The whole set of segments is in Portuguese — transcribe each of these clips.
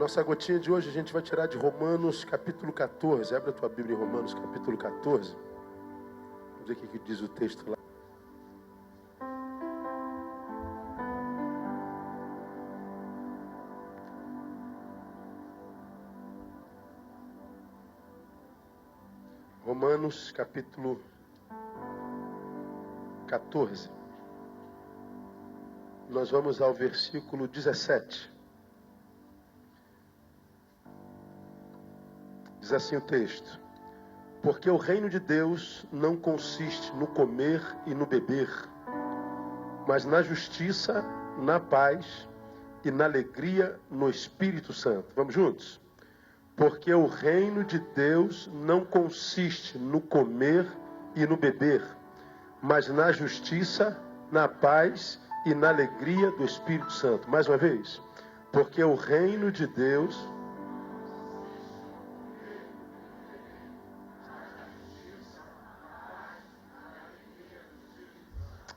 Nossa gotinha de hoje a gente vai tirar de Romanos capítulo 14. Abre a tua Bíblia em Romanos capítulo 14. Vamos ver o que diz o texto lá. Romanos capítulo 14. Nós vamos ao versículo 17. Diz assim o texto: porque o reino de Deus não consiste no comer e no beber, mas na justiça, na paz e na alegria no Espírito Santo. Vamos juntos? Porque o reino de Deus não consiste no comer e no beber, mas na justiça, na paz e na alegria do Espírito Santo. Mais uma vez. Porque o reino de Deus...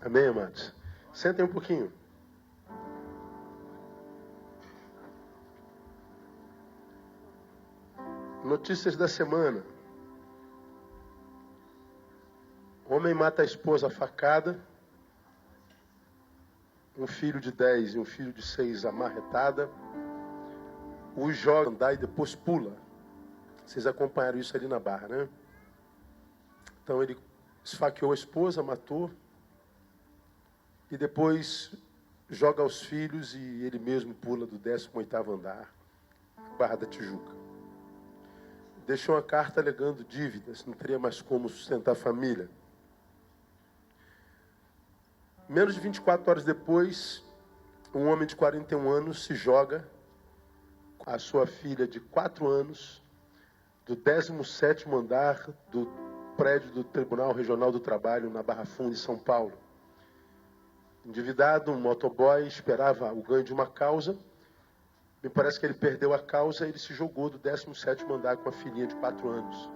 Amém, amados? Sentem um pouquinho. Notícias da semana. Homem mata a esposa a facada. Um filho de 10 e um filho de 6 amarretada. Os joga andar e depois pula. Vocês acompanharam isso ali na Barra, né? Então ele esfaqueou a esposa, matou. E depois joga os filhos e ele mesmo pula do 18º andar, Barra da Tijuca. Deixou uma carta alegando dívidas, não teria mais como sustentar a família. Menos de 24 horas depois, um homem de 41 anos se joga com a sua filha de 4 anos do 17º andar do prédio do Tribunal Regional do Trabalho na Barra Funda, em São Paulo. Endividado, um motoboy esperava o ganho de uma causa. Me parece que ele perdeu a causa e ele se jogou do 17º andar com a filhinha de 4 anos.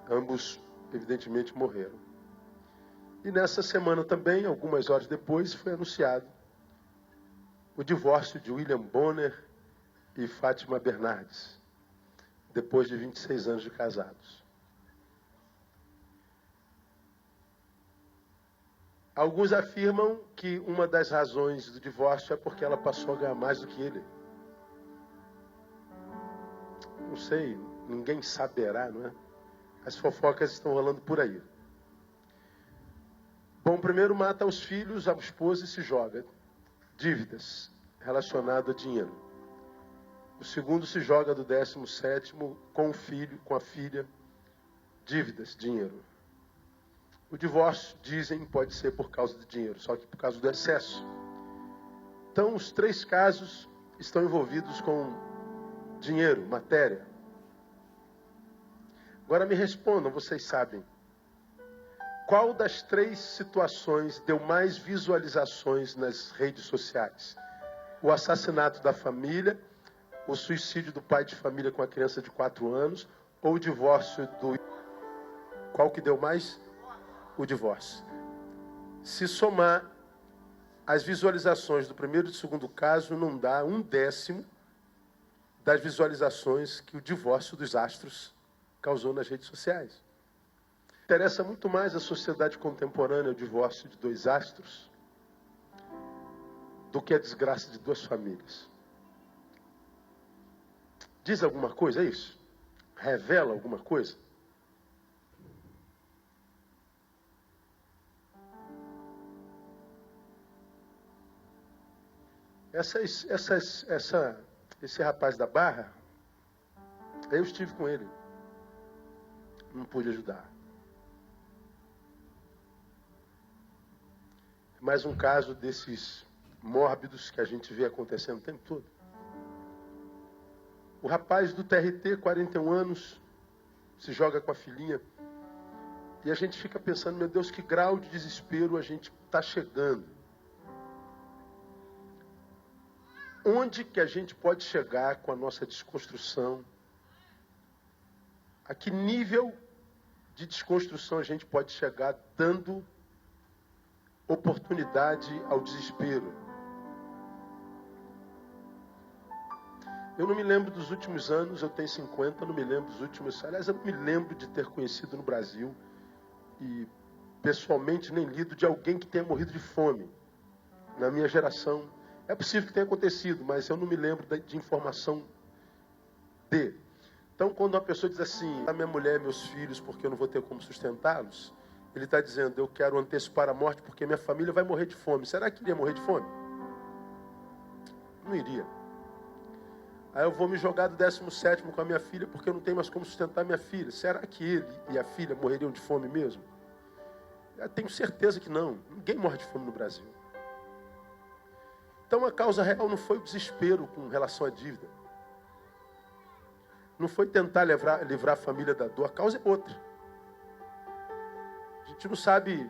Ambos, evidentemente, morreram. E nessa semana também, algumas horas depois, foi anunciado o divórcio de William Bonner e Fátima Bernardes, depois de 26 anos de casados. Alguns afirmam que uma das razões do divórcio é porque ela passou a ganhar mais do que ele. Não sei, ninguém saberá, não é? As fofocas estão rolando por aí. Bom, primeiro mata os filhos, a esposa e se joga. Dívidas relacionadas a dinheiro. O segundo se joga do 17º com o filho, com a filha. Dívidas, dinheiro. O divórcio, dizem, pode ser por causa do dinheiro, só que por causa do excesso. Então, os 3 casos estão envolvidos com dinheiro, matéria. Agora me respondam, vocês sabem. Qual das 3 situações deu mais visualizações nas redes sociais? O assassinato da família, o suicídio do pai de família com a criança de 4 anos, ou o divórcio do... Qual que deu mais? O divórcio. Se somar as visualizações do primeiro e do segundo caso, não dá 1/10 das visualizações que o divórcio dos astros causou nas redes sociais. Interessa muito mais a sociedade contemporânea o divórcio de 2 astros do que a desgraça de 2 famílias. Diz alguma coisa isso? Revela alguma coisa? Esse rapaz da Barra, eu estive com ele. Não pude ajudar. Mais um caso desses mórbidos que a gente vê acontecendo o tempo todo. O rapaz do TRT, 41 anos, se joga com a filhinha. E a gente fica pensando, meu Deus, que grau de desespero a gente está chegando. Onde que a gente pode chegar com a nossa desconstrução? A que nível de desconstrução a gente pode chegar dando oportunidade ao desespero? Eu não me lembro dos últimos anos, eu tenho 50, não me lembro dos últimos... Aliás, eu não me lembro de ter conhecido no Brasil e pessoalmente nem lido de alguém que tenha morrido de fome. Na minha geração, é possível que tenha acontecido, mas eu não me lembro de informação de. Então, quando uma pessoa diz assim, a minha mulher e meus filhos, porque eu não vou ter como sustentá-los, ele está dizendo, eu quero antecipar a morte porque minha família vai morrer de fome. Será que iria morrer de fome? Não iria. Aí eu vou me jogar do 17º com a minha filha porque eu não tenho mais como sustentar minha filha. Será que ele e a filha morreriam de fome mesmo? Eu tenho certeza que não. Ninguém morre de fome no Brasil. Então a causa real não foi o desespero com relação à dívida. Não foi tentar livrar a família da dor. A causa é outra. A gente não sabe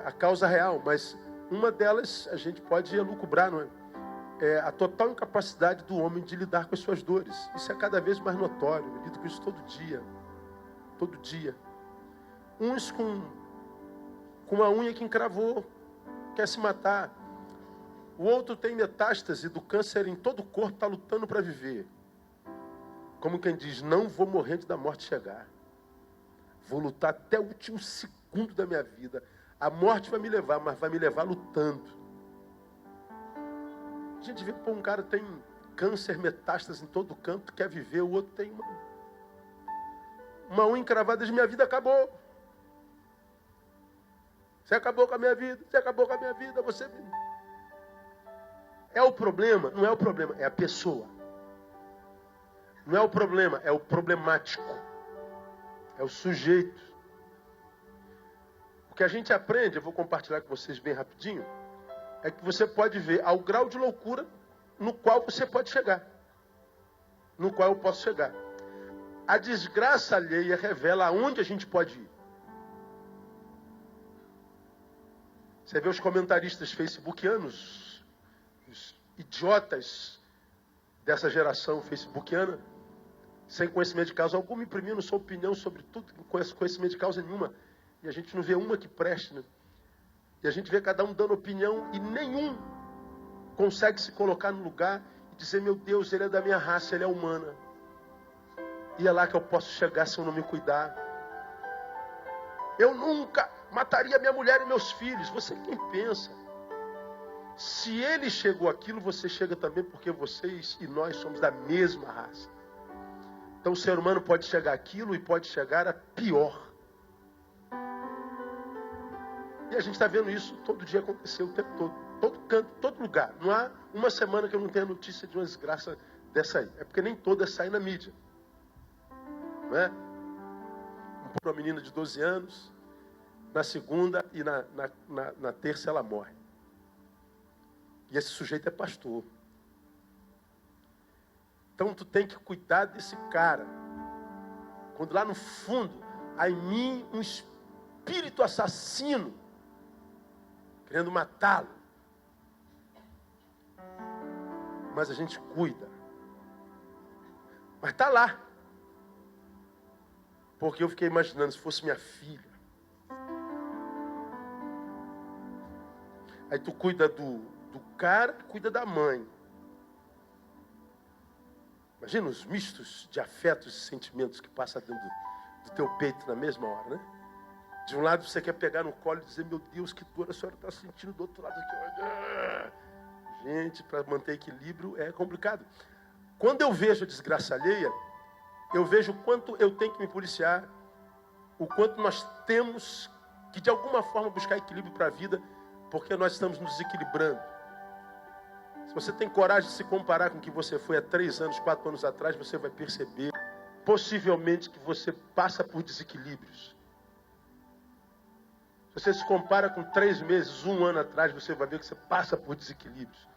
a causa real, mas uma delas a gente pode elucubrar, não é? É a total incapacidade do homem de lidar com as suas dores. Isso é cada vez mais notório. Eu lido com isso todo dia. Todo dia. Uns com uma unha que encravou, quer se matar. O outro tem metástase do câncer em todo o corpo, está lutando para viver. Como quem diz, não vou morrer antes da morte chegar. Vou lutar até o último segundo da minha vida. A morte vai me levar, mas vai me levar lutando. A gente vê, pô, um cara tem câncer, metástase em todo canto, quer viver, o outro tem uma unha encravada, diz, minha vida acabou. Você acabou com a minha vida, você acabou com a minha vida, você... É o problema? Não é o problema, é a pessoa. Não é o problema, é o problemático. É o sujeito. O que a gente aprende, eu vou compartilhar com vocês bem rapidinho, é que você pode ver ao grau de loucura no qual você pode chegar. No qual eu posso chegar. A desgraça alheia revela aonde a gente pode ir. Você vê os comentaristas facebookianos, os idiotas dessa geração facebookiana, sem conhecimento de causa alguma, imprimindo sua opinião sobre tudo, não conhece conhecimento de causa nenhuma. E a gente não vê uma que preste, né? E a gente vê cada um dando opinião e nenhum consegue se colocar no lugar e dizer, meu Deus, ele é da minha raça, ele é humana. E é lá que eu posso chegar se eu não me cuidar. Eu nunca mataria minha mulher e meus filhos. Você quem pensa? Se ele chegou àquilo, você chega também, porque vocês e nós somos da mesma raça. Então o ser humano pode chegar àquilo e pode chegar a pior. E a gente está vendo isso todo dia acontecer, o tempo todo. Todo canto, todo lugar. Não há uma semana que eu não tenha notícia de uma desgraça dessa aí. É porque nem toda sai na mídia. Não é? Uma menina de 12 anos, na segunda e na terça ela morre. E esse sujeito é pastor. Então tu tem que cuidar desse cara. Quando lá no fundo há em mim um espírito assassino querendo matá-lo. Mas a gente cuida. Mas está lá. Porque eu fiquei imaginando, se fosse minha filha. Aí tu cuida do cara, cuida da mãe. Imagina os mistos de afetos e sentimentos que passam dentro do teu peito na mesma hora, né? De um lado você quer pegar no colo e dizer, meu Deus, que dor a senhora está sentindo, do outro lado aqui. Gente, para manter equilíbrio é complicado. Quando eu vejo a desgraça alheia, eu vejo o quanto eu tenho que me policiar, o quanto nós temos que de alguma forma buscar equilíbrio para a vida, porque nós estamos nos desequilibrando. Se você tem coragem de se comparar com o que você foi há 3 anos, 4 anos atrás, você vai perceber, possivelmente, que você passa por desequilíbrios. Se você se compara com 3 meses, 1 ano atrás, você vai ver que você passa por desequilíbrios.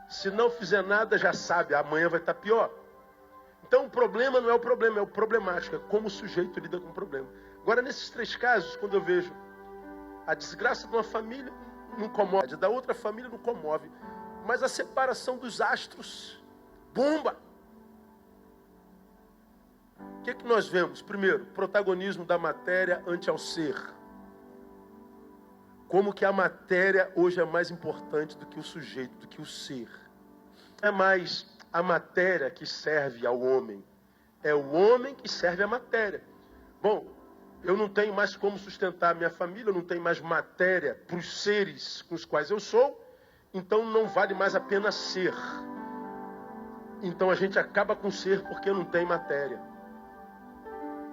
Se não fizer nada, já sabe, amanhã vai estar pior. Então o problema não é o problema, é o problemático, é como o sujeito lida com o problema. Agora, nesses 3 casos, quando eu vejo a desgraça de uma família, não comove, da outra família não comove, mas a separação dos astros, bomba. O que nós vemos? Primeiro, protagonismo da matéria ante ao ser. Como que a matéria hoje é mais importante do que o sujeito, do que o ser. É mais a matéria que serve ao homem. É o homem que serve à matéria. Bom, eu não tenho mais como sustentar a minha família, eu não tenho mais matéria para os seres com os quais eu sou, então não vale mais a pena ser. Então a gente acaba com ser porque não tem matéria.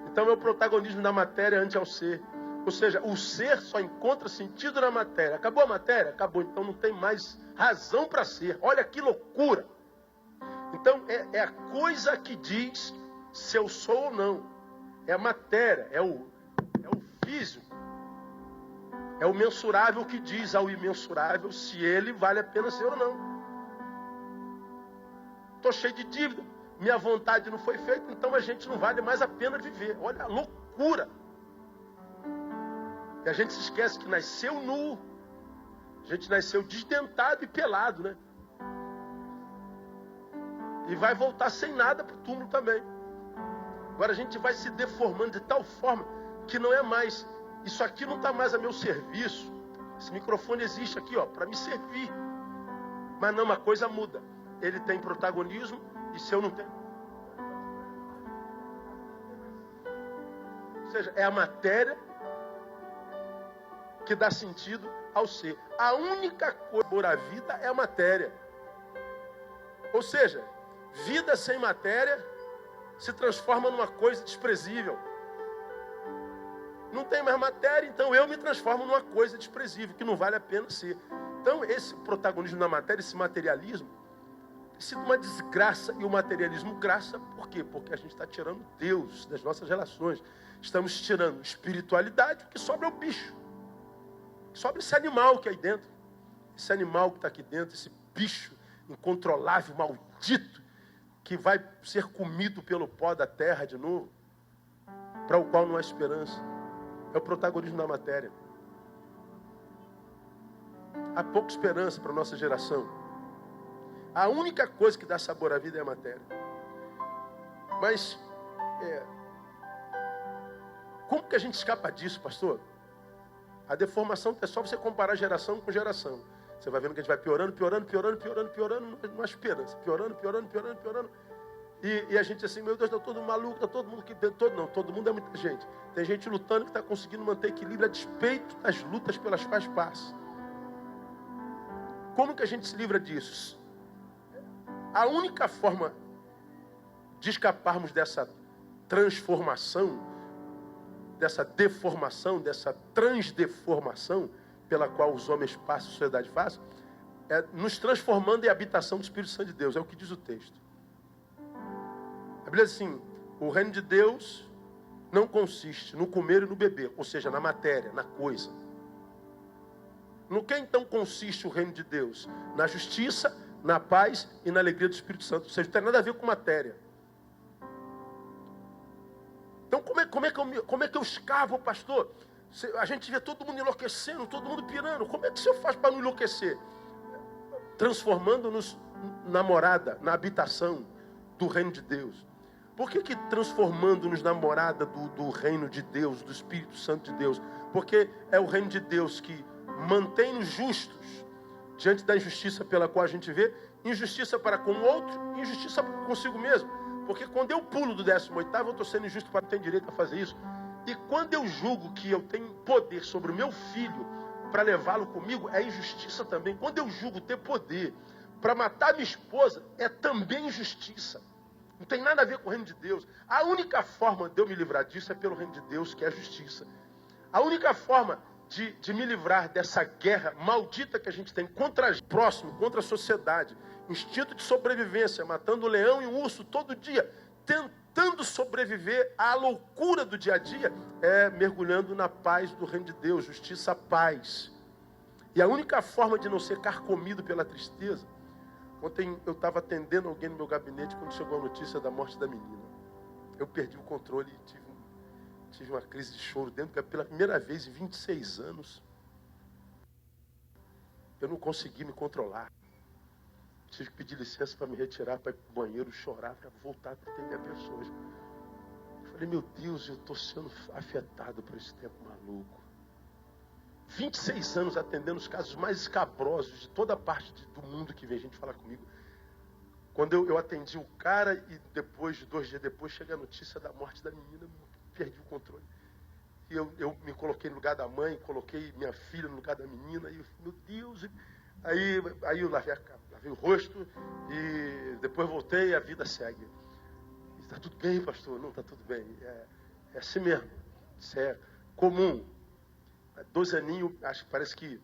Então é o protagonismo da matéria ante ao ser. Ou seja, o ser só encontra sentido na matéria. Acabou a matéria? Acabou. Então não tem mais razão para ser. Olha que loucura. Então é a coisa que diz se eu sou ou não. É a matéria, é o físico. É o mensurável que diz ao imensurável se ele vale a pena ser ou não. Estou cheio de dívida, minha vontade não foi feita, então a gente não vale mais a pena viver. Olha a loucura. E a gente se esquece que nasceu nu. A gente nasceu desdentado e pelado, né? E vai voltar sem nada para o túmulo também. Agora a gente vai se deformando de tal forma que não é mais. Isso aqui não está mais a meu serviço. Esse microfone existe aqui, ó, para me servir. Mas não, uma coisa muda. Ele tem protagonismo e se eu não tenho. Ou seja, é a matéria que dá sentido ao ser. A única coisa por a vida é a matéria. Ou seja, vida sem matéria se transforma numa coisa desprezível. Não tem mais matéria, então eu me transformo numa coisa desprezível, que não vale a pena ser. Então esse protagonismo da matéria, esse materialismo, tem sido uma desgraça. E o materialismo graça, por quê? Porque a gente está tirando Deus das nossas relações. Estamos tirando espiritualidade, o que sobra é o bicho. Sobra esse animal que é aí dentro. Esse animal que está aqui dentro, esse bicho incontrolável, maldito, que vai ser comido pelo pó da terra de novo, para o qual não há esperança. É o protagonismo da matéria. Há pouca esperança para a nossa geração. A única coisa que dá sabor à vida é a matéria. Mas, como que a gente escapa disso, pastor? A deformação é só você comparar geração com geração. Você vai vendo que a gente vai piorando, não há esperança. Piorando. E a gente assim, meu Deus, está todo maluco, está todo mundo que todo mundo é muita gente. Tem gente lutando que está conseguindo manter equilíbrio a despeito das lutas pelas quais passa. Como que a gente se livra disso? A única forma de escaparmos dessa transformação, dessa deformação, dessa transdeformação pela qual os homens passam, a sociedade passa, é nos transformando em habitação do Espírito Santo de Deus. É o que diz o texto. A Bíblia diz assim: o reino de Deus não consiste no comer e no beber, ou seja, na matéria, na coisa. No que então consiste o reino de Deus? Na justiça, na paz e na alegria do Espírito Santo. Ou seja, não tem nada a ver com matéria. Então como é que eu escavo, pastor? A gente vê todo mundo enlouquecendo, todo mundo pirando. Como é que você faz para não enlouquecer? Transformando-nos na morada, na habitação do reino de Deus. Por que transformando-nos na morada do reino de Deus, do Espírito Santo de Deus? Porque é o reino de Deus que mantém-nos justos diante da injustiça pela qual a gente vê, injustiça para com o outro, injustiça consigo mesmo. Porque quando eu pulo do 18º, eu estou sendo injusto para não ter direito a fazer isso. E quando eu julgo que eu tenho poder sobre o meu filho para levá-lo comigo, é injustiça também. Quando eu julgo ter poder para matar minha esposa, é também injustiça. Não tem nada a ver com o reino de Deus. A única forma de eu me livrar disso é pelo reino de Deus, que é a justiça. A única forma de me livrar dessa guerra maldita que a gente tem contra o próximo, contra a sociedade, instinto de sobrevivência, matando o leão e o urso todo dia, tentando sobreviver à loucura do dia a dia, é mergulhando na paz do reino de Deus, justiça, paz. E a única forma de não ser carcomido pela tristeza. Ontem eu estava atendendo alguém no meu gabinete quando chegou a notícia da morte da menina. Eu perdi o controle e tive uma crise de choro dentro, pela primeira vez em 26 anos. Eu não consegui me controlar. Tive que pedir licença para me retirar, para ir para o banheiro, chorar, para voltar a atender pessoas. Eu falei, meu Deus, eu estou sendo afetado por esse tempo maluco. 26 anos atendendo os casos mais escabrosos de toda parte do mundo que vem gente falar comigo. Quando eu atendi o cara e depois, 2 dias depois, chega a notícia da morte da menina, perdi o controle. E eu me coloquei no lugar da mãe, coloquei minha filha no lugar da menina, e eu falei, meu Deus. Aí eu lavei o rosto e depois voltei e a vida segue. Está tudo bem, pastor? Não, está tudo bem. É assim mesmo. Isso é comum. 12 aninhos, acho que parece que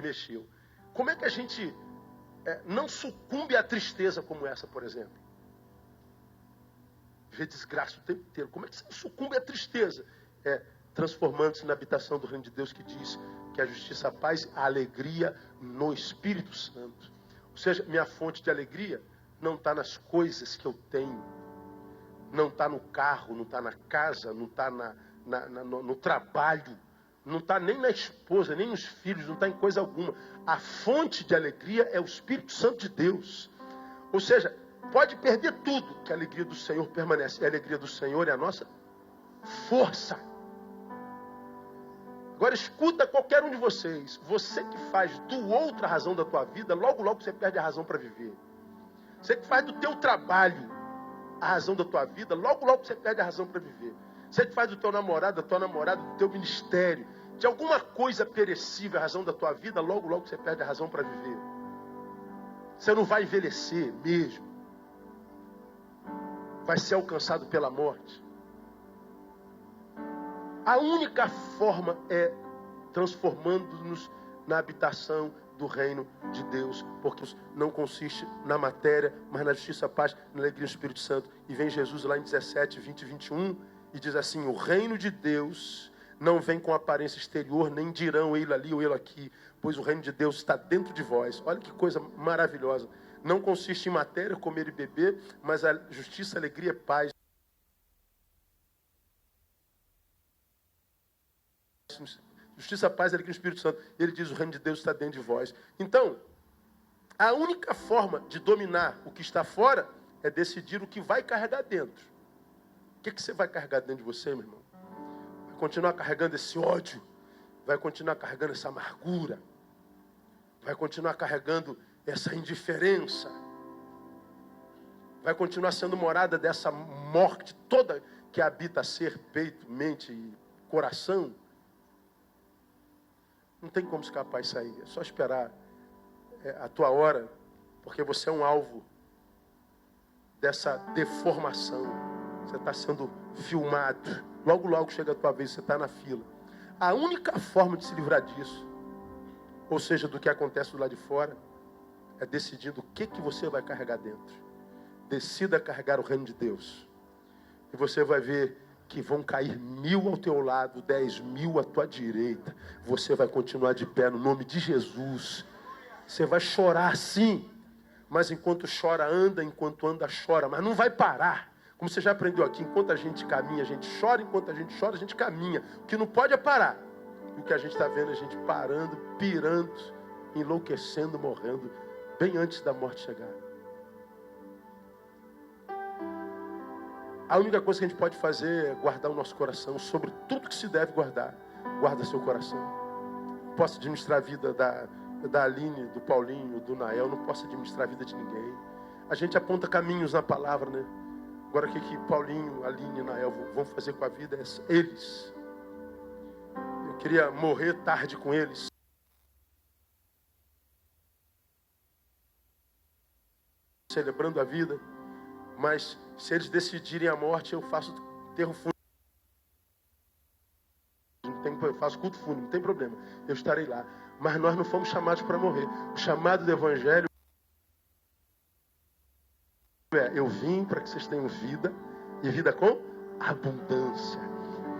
mexeu. Como é que a gente não sucumbe à tristeza como essa, por exemplo? Vê desgraça o tempo inteiro. Como é que você sucumbe à tristeza? Transformando-se na habitação do reino de Deus, que diz que a justiça, a paz, a alegria no Espírito Santo. Ou seja, minha fonte de alegria não está nas coisas que eu tenho, não está no carro, não está na casa, não está no trabalho, não está nem na esposa, nem nos filhos, não está em coisa alguma. A fonte de alegria é o Espírito Santo de Deus. Ou seja, pode perder tudo, que a alegria do Senhor permanece. E a alegria do Senhor é a nossa força. Agora escuta qualquer um de vocês. Você que faz do outro a razão da tua vida, logo, logo você perde a razão para viver. Você que faz do teu trabalho a razão da tua vida, logo, logo você perde a razão para viver. Você que faz do teu namorado, da tua namorada, do teu ministério, de alguma coisa perecível a razão da tua vida, logo, logo você perde a razão para viver. Você não vai envelhecer mesmo. Vai ser alcançado pela morte. A única forma é transformando-nos na habitação do reino de Deus, porque não consiste na matéria, mas na justiça, a paz, na alegria do Espírito Santo. E vem Jesus lá em 17, 20 e 21, e diz assim: o reino de Deus não vem com aparência exterior, nem dirão ele ali ou ele aqui, pois o reino de Deus está dentro de vós. Olha que coisa maravilhosa. Não consiste em matéria, comer e beber, mas a justiça, alegria e paz. Justiça, paz, alegria do Espírito Santo. Ele diz: o reino de Deus está dentro de vós. Então, a única forma de dominar o que está fora é decidir o que vai carregar dentro. O que você vai carregar dentro de você, meu irmão? Vai continuar carregando esse ódio? Vai continuar carregando essa amargura? Vai continuar carregando essa indiferença? Vai continuar sendo morada dessa morte toda que habita ser, peito, mente e coração? Não tem como escapar isso aí. É só esperar a tua hora, porque você é um alvo dessa deformação. Você está sendo filmado. Logo, logo chega a tua vez, você está na fila. A única forma de se livrar disso, ou seja, do que acontece do lado de fora, é decidindo o que você vai carregar dentro. Decida carregar o reino de Deus. E você vai ver que vão cair 1000 ao teu lado, 10.000 à tua direita. Você vai continuar de pé no nome de Jesus. Você vai chorar sim, mas enquanto chora, anda, enquanto anda, chora. Mas não vai parar. Como você já aprendeu aqui, enquanto a gente caminha, a gente chora. Enquanto a gente chora, a gente caminha. O que não pode é parar. E o que a gente está vendo é a gente parando, pirando, enlouquecendo, morrendo, bem antes da morte chegar. A única coisa que a gente pode fazer é guardar o nosso coração. Sobre tudo que se deve guardar, guarda seu coração. Não posso administrar a vida da Aline, do Paulinho, do Nael. Não posso administrar a vida de ninguém. A gente aponta caminhos na palavra, né? Agora o que Paulinho, Aline e Nael vão fazer com a vida é eles. Eu queria morrer tarde com eles. Celebrando a vida. Mas se eles decidirem a morte, eu faço enterro fúnebre. Eu faço culto fúnebre, não tem problema. Eu estarei lá. Mas nós não fomos chamados para morrer. O chamado do Evangelho é: eu vim para que vocês tenham vida, e vida com abundância.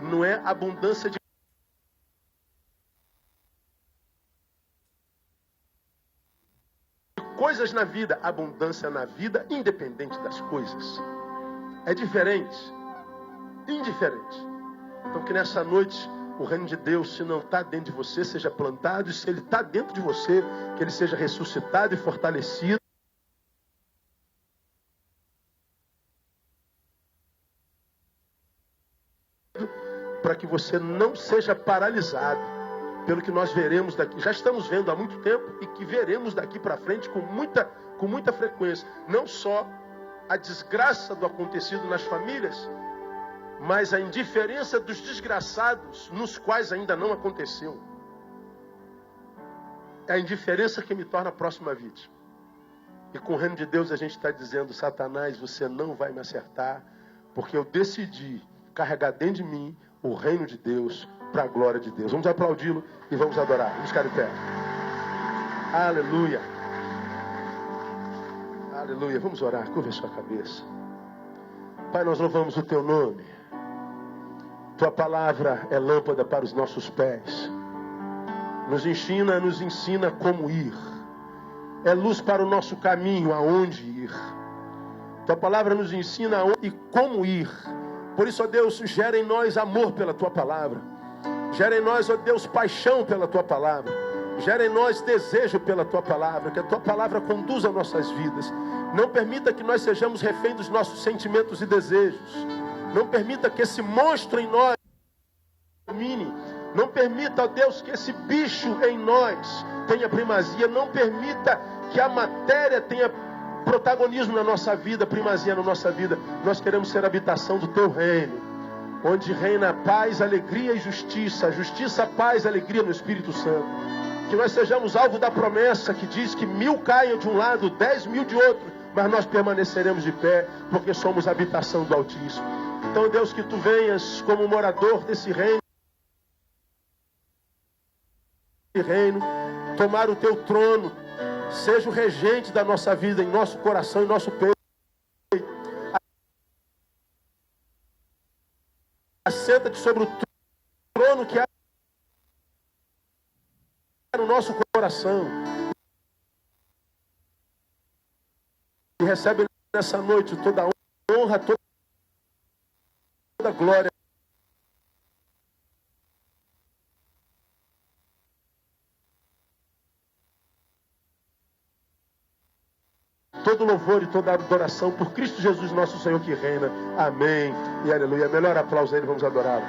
Não é abundância de coisas na vida, abundância na vida, independente das coisas. É diferente. Indiferente. Então que nessa noite o reino de Deus, se não está dentro de você, seja plantado. E se ele está dentro de você, que ele seja ressuscitado e fortalecido. Para que você não seja paralisado. pelo que nós veremos daqui, já estamos vendo há muito tempo e que veremos daqui para frente com muita frequência. Não só a desgraça do acontecido nas famílias, mas a indiferença dos desgraçados nos quais ainda não aconteceu. É a indiferença que me torna a próxima vítima. E com o reino de Deus a gente está dizendo: Satanás, você não vai me acertar, porque eu decidi carregar dentro de mim o reino de Deus para a glória de Deus. Vamos aplaudi-lo e vamos adorar. Vamos ficar de pé. Aleluia. Aleluia. Vamos orar. Curva a sua cabeça. Pai, nós louvamos o teu nome. Tua palavra é lâmpada para os nossos pés. Nos ensina como ir. É luz para o nosso caminho, aonde ir. Tua palavra nos ensina aonde e como ir. Por isso, ó Deus, gera em nós amor pela tua palavra. Gera em nós, ó Deus, paixão pela tua palavra. Gera em nós desejo pela tua palavra. Que a tua palavra conduza nossas vidas. Não permita que nós sejamos refém dos nossos sentimentos e desejos. Não permita que esse monstro em nós domine. Não permita, ó Deus, que esse bicho em nós tenha primazia. Não permita que a matéria tenha protagonismo na nossa vida, primazia na nossa vida. Nós queremos ser habitação do teu reino, onde reina paz, alegria e justiça. Justiça, paz, alegria no Espírito Santo. Que nós sejamos alvo da promessa que diz que 1000 caiam de um lado, 10.000 de outro, mas nós permaneceremos de pé, porque somos habitação do Altíssimo. Então, Deus, que tu venhas como morador desse reino, tomar o teu trono, seja o regente da nossa vida, em nosso coração, em nosso peito. Assenta-te sobre o trono que há no nosso coração. E recebe nessa noite toda a honra, toda a glória. Todo louvor e toda adoração por Cristo Jesus, nosso Senhor que reina. Amém e aleluia. Melhor aplauso a Ele, vamos adorá-lo.